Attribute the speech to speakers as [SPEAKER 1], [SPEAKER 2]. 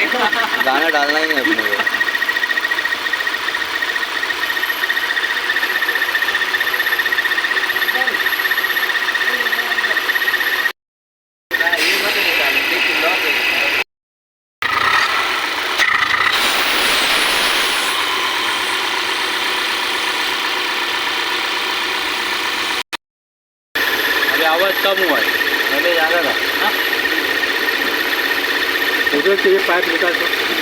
[SPEAKER 1] गाना डालना ही है अपने को।
[SPEAKER 2] अरे आवाज कम हुआ है,
[SPEAKER 1] पहले ज़्यादा था।
[SPEAKER 2] उधर से ये पाइप निकाल दो।